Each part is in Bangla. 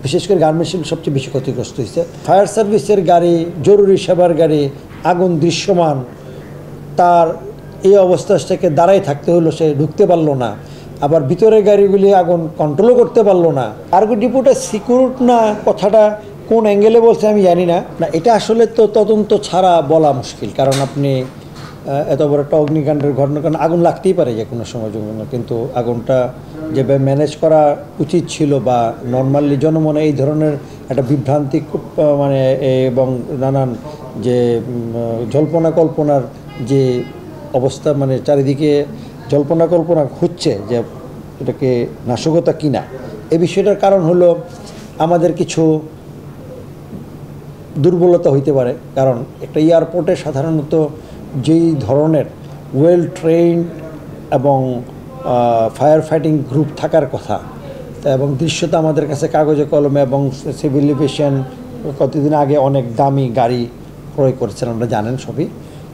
বিশেষ করে গার্মেন্টস শিল্প সবচেয়ে বেশি ক্ষতিগ্রস্ত হয়েছে। ফায়ার সার্ভিসের গাড়ি, জরুরি সেবার গাড়ি, আগুন দৃশ্যমান, তার এই অবস্থা থেকে দাঁড়াই থাকতে হলো, সে ঢুকতে পারলো না। আবার ভিতরের গাড়িগুলি আগুন কন্ট্রোলও করতে পারলো না। কার্গো ডিপোটা সিকিউর না, কথাটা কোন অ্যাঙ্গেলে বলছে আমি জানি না। এটা আসলে তো তদন্ত ছাড়া বলা মুশকিল, কারণ আপনি এত বড় একটা অগ্নিকাণ্ডের ঘটনা, কারণ আগুন লাগতেই পারে যে কোনো সময়, কিন্তু আগুনটা যেভাবে ম্যানেজ করা উচিত ছিল বা নর্মালি জনমনে এই ধরনের একটা বিভ্রান্তি মানে এবং নানান যে জল্পনা কল্পনার যে অবস্থা, মানে চারিদিকে জল্পনা কল্পনা হচ্ছে যে এটাকে নাশকতা কিনা, এই বিষয়টার কারণ হলো আমাদের কিছু দুর্বলতা হইতে পারে। কারণ একটা এয়ারপোর্টে সাধারণত যেই ধরনের ওয়েল ট্রেন্ড এবং ফায়ার ফাইটিং গ্রুপ থাকার কথা, এবং দৃশ্যটা আমাদের কাছে কাগজে কলমে এবং সিভিল এভিয়েশন কতদিন আগে অনেক দামি গাড়ি ক্রয় করেছেন, আমরা জানেন সবই।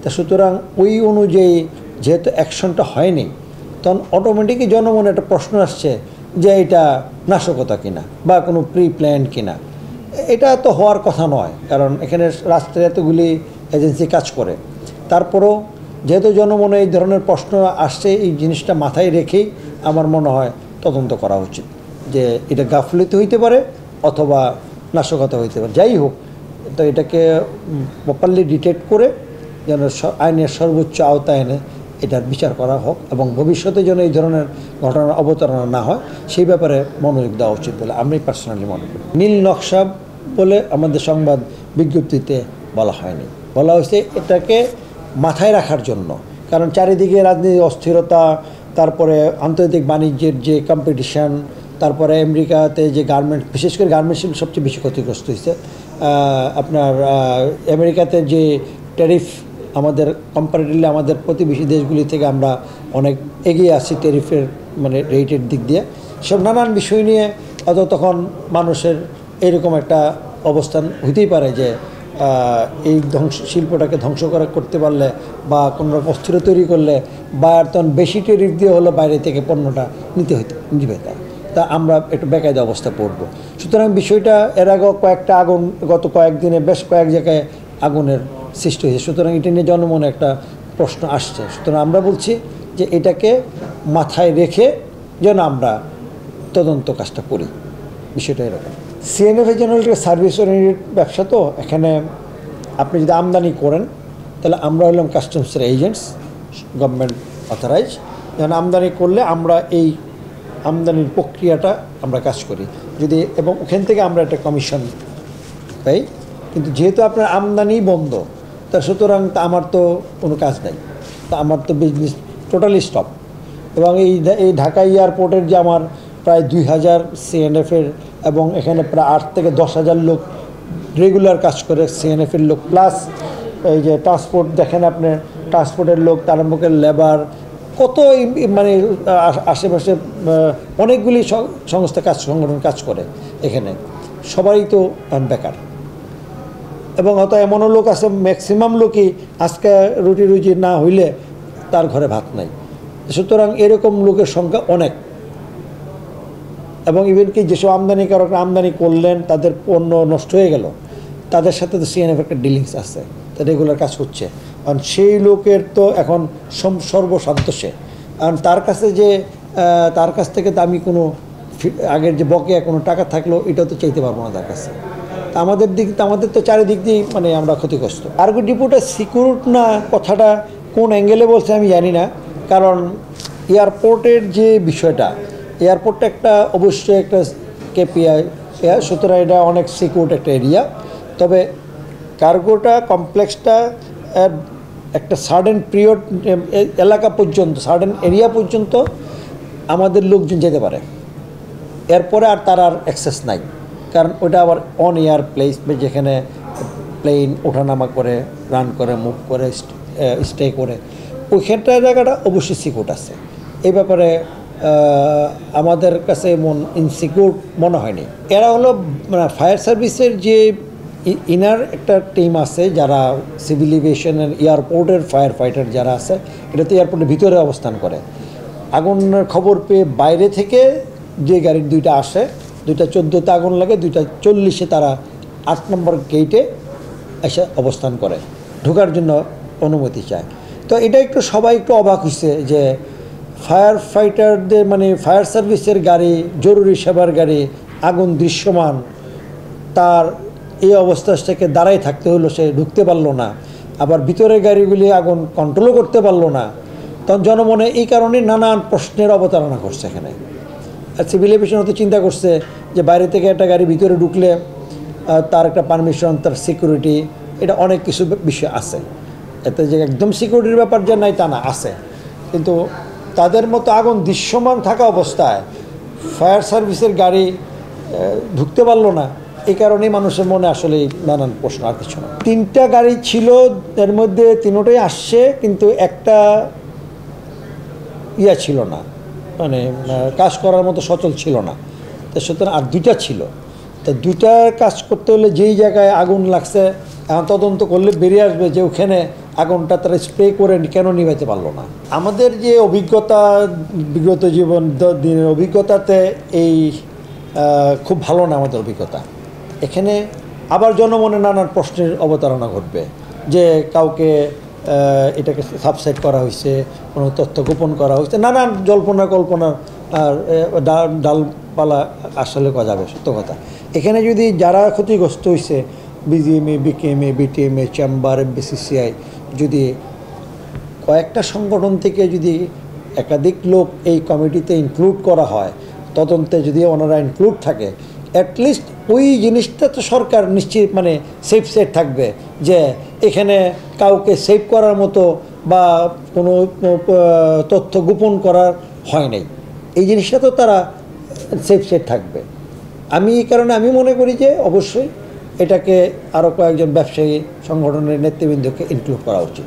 তা সুতরাং ওই অনুযায়ী যেহেতু অ্যাকশনটা হয়নি, তখন অটোমেটিকই জনমনে একটা প্রশ্ন আসছে যে এটা নাশকতা কিনা বা কোনো প্রি প্ল্যান কিনা। এটা তো হওয়ার কথা নয়, কারণ এখানে রাষ্ট্রের এতগুলি এজেন্সি কাজ করে। তারপরেও যেহেতু জনমনে এই ধরনের প্রশ্ন আসছে, এই জিনিসটা মাথায় রেখেই আমার মনে হয় তদন্ত করা উচিত, যে এটা গাফলতি হইতে পারে অথবা নাশকতা হইতে পারে। যাই হোক, তো এটাকে প্রপারলি ডিটেক্ট করে যেন আইনের সর্বোচ্চ আওতায় এনে এটার বিচার করা হোক এবং ভবিষ্যতে যেন এই ধরনের ঘটনার অবতারণা না হয় সেই ব্যাপারে মনোযোগ দেওয়া উচিত বলে আমি পার্সোনালি মনে করি। নীল নকশা বলে আমাদের সংবাদ বিজ্ঞপ্তিতে বলা হয়নি, বলা হয়েছে এটাকে মাথায় রাখার জন্য, কারণ চারিদিকে রাজনীতি অস্থিরতা, তারপরে আন্তর্জাতিক বাণিজ্যের যে কম্পিটিশান, তারপরে আমেরিকাতে যে গার্মেন্ট, বিশেষ করে গার্মেন্টস শিল্প সবচেয়ে বেশি ক্ষতিগ্রস্ত হয়েছে। আপনার আমেরিকাতে যে ট্যারিফ, আমাদের কম্পারেটিভলি আমাদের প্রতিবেশী দেশগুলি থেকে আমরা অনেক এগিয়ে আছি ট্যারিফের মানে রেটের দিক দিয়ে। সব নানান বিষয় নিয়ে তখন মানুষের এরকম একটা অবস্থান হইতেই পারে যে এই শিল্পটাকে ধ্বংস করতে পারলে বা কোনো রকম অস্থিরতা তৈরি করলে বা তখন বেশি ট্যারিফ দিয়ে হলো বাইরে থেকে পণ্যটা নিবে তা আমরা একটু বেকায়দা অবস্থা পড়ব। সুতরাং বিষয়টা এর আগেও কয়েকটা আগুন গত কয়েকদিনে বেশ কয়েক জায়গায় আগুনের সৃষ্টি হয়েছে। সুতরাং এটা নিয়ে জনমনে একটা প্রশ্ন আসছে। সুতরাং আমরা বলছি যে এটাকে মাথায় রেখে যেন আমরা তদন্ত কাজটা করি, বিষয়টা এরকম। সিএনএফ জেনারেল সার্ভিস ওরিয়েন্টেড ব্যবসা, তো এখানে আপনি যদি আমদানি করেন তাহলে আমরা হলাম কাস্টমসের এজেন্টস, গভর্নমেন্ট অথরাইজ। যেন আমদানি করলে আমরা এই আমদানির প্রক্রিয়াটা আমরা কাজ করি যদি, এবং ওখান থেকে আমরা একটা কমিশন পাই। কিন্তু যেহেতু আপনার আমদানি বন্ধ, তা সুতরাং তা আমার তো কোনো কাজ নাই, তা আমার তো বিজনেস টোটালি স্টপ। এবং এই ঢাকা এয়ারপোর্টের যে আমার প্রায় 2000 সিএনএফের এবং এখানে প্রায় 8 থেকে 10,000 লোক রেগুলার কাজ করে, সিএনএফের লোক প্লাস এই যে ট্রান্সপোর্ট দেখেন আপনি, ট্রান্সপোর্টের লোক, তারম্বকের লেবার, কত মানে আশেপাশে অনেকগুলি সংস্থা সংগঠন কাজ করে এখানে, সবাই তো বেকার। এবং হয়তো এমনও লোক আছে, ম্যাক্সিমাম লোকই আজকে রুটি রুজি না হইলে তার ঘরে ভাত নাই। সুতরাং এরকম লোকের সংখ্যা অনেক। এবং ইভেন কি যেসব আমদানিকারকরা আমদানি করলেন, তাদের পণ্য নষ্ট হয়ে গেল, তাদের সাথে তো সিএনএফ একটা ডিলিংস আছে, তা রেগুলার কাজ হচ্ছে। কারণ সেই লোকের তো এখন সর্বসাধ্য সে, কারণ তার কাছ থেকে তো আমি কোনো আগের যে বকেয়া কোনো টাকা থাকলেও এটাও তো চাইতে পারবো না তার কাছে। আমাদের তো চারিদিক দিয়েই মানে আমরা ক্ষতিগ্রস্ত। কার্গো ডিপোটা সিকিউর না, কথাটা কোন অ্যাঙ্গেলে বলছে আমি জানি না, কারণ এয়ারপোর্টের যে বিষয়টা, এয়ারপোর্টটা একটা অবশ্যই একটা কেপিআই, সুতরাং এটা অনেক সিকিউর একটা এরিয়া। তবে কার্গোটা কমপ্লেক্সটা একটা সার্টেন পিরিয়ড এলাকা পর্যন্ত, সার্টেন এরিয়া পর্যন্ত আমাদের লোকজন যেতে পারে, এরপরে আর তার আর অ্যাক্সেস নাই। কারণ ওটা আবার অন এয়ার প্লেস, যেখানে প্লেন ওঠানামা করে, রান করে, মুভ করে, স্টে করে, ওইখানটা জায়গাটা অবশ্যই সিকিউর আছে। এই ব্যাপারে আমাদের কাছে ইনসিকিউর মনে হয়নি। এরা হলো মানে ফায়ার সার্ভিসের যে ইনার একটা টিম আছে, যারা সিভিল এভিয়েশনের এয়ারপোর্টের ফায়ার ফাইটার যারা আছে, এটা তো এয়ারপোর্টের ভিতরে অবস্থান করে। আগুনের খবর পেয়ে বাইরে থেকে যে গাড়ির দুইটা আসে, 2টা 14-তে আগুন লাগে, 2টা 40-এ তারা 8 নম্বর গেটে এসে অবস্থান করে, ঢোকার জন্য অনুমতি চায়। তো এটা একটু সবাই একটু অবাক হয়েছে যে ফায়ার ফাইটারদের মানে ফায়ার সার্ভিসের গাড়ি, জরুরি সেবার গাড়ি, আগুন দৃশ্যমান, তার এই অবস্থা থেকে দাঁড়ায় থাকতে হলো, সে ঢুকতে পারলো না। আবার ভিতরের গাড়িগুলি আগুন কন্ট্রোলও করতে পারলো না। তখন জনমনে এই কারণে নানান প্রশ্নের অবতারণা করছে এখানে। আর সিভিল এভিয়েশন হয়তো চিন্তা করছে যে বাইরে থেকে একটা গাড়ি ভিতরে ঢুকলে তার একটা পারমিশন, তার সিকিউরিটি, এটা অনেক কিছু বিষয় আছে। এতে যে একদম সিকিউরিটির ব্যাপার যে নাই তা না, আছে। কিন্তু তাদের মতো আগুন দৃশ্যমান থাকা অবস্থায় ফায়ার সার্ভিসের গাড়ি ঢুকতে পারলো না, এই কারণেই মানুষের মনে আসলে নানান প্রশ্ন, আর কিছু না। 3টা গাড়ি ছিল, এর মধ্যে 3টাই আসছে, কিন্তু একটা ছিল না, মানে কাজ করার মতো সচল ছিল না। তো সুতরাং আর 2টা ছিল। তো 2টার কাজ করতে হলে যেই জায়গায় আগুন লাগছে, এখন তদন্ত করলে বেরিয়ে আসবে যে ওখানে আগুনটা তারা স্প্রে করে কেন নিভাইতে পারলো না। আমাদের যে অভিজ্ঞতা, বিগত জীবন দিনের অভিজ্ঞতাতে এই খুব ভালো না আমাদের অভিজ্ঞতা। এখানে আবার জনমনে নানান প্রশ্নের অবতারণা ঘটবে যে কাউকে এটাকে সাবসাইড করা হয়েছে, কোনো তথ্য গোপন করা হয়েছে, নানান জল্পনা কল্পনা আর ডালপালা আসলে যাবে। সত্য কথা, এখানে যদি যারা ক্ষতিগ্রস্ত হয়েছে, BGMA, BKMA, BTMA, chamber, BCCI, যদি কয়েকটা সংগঠন থেকে যদি একাধিক লোক এই কমিটিতে ইনক্লুড করা হয়, তদন্তে যদি ওনারা ইনক্লুড থাকে, অ্যাটলিস্ট ওই জিনিসটা তো সরকার নিশ্চিত মানে সেফ সেট থাকবে যে এখানে কাউকে সেভ করার মতো বা কোনো তথ্য গোপন করার হয় নাই, এই জিনিসটা তো তারা সেফ সেট থাকবে। এই কারণে আমি মনে করি যে অবশ্যই এটাকে আরও কয়েকজন ব্যবসায়ী সংগঠনের নেতৃবৃন্দকে ইনক্লুড করা উচিত।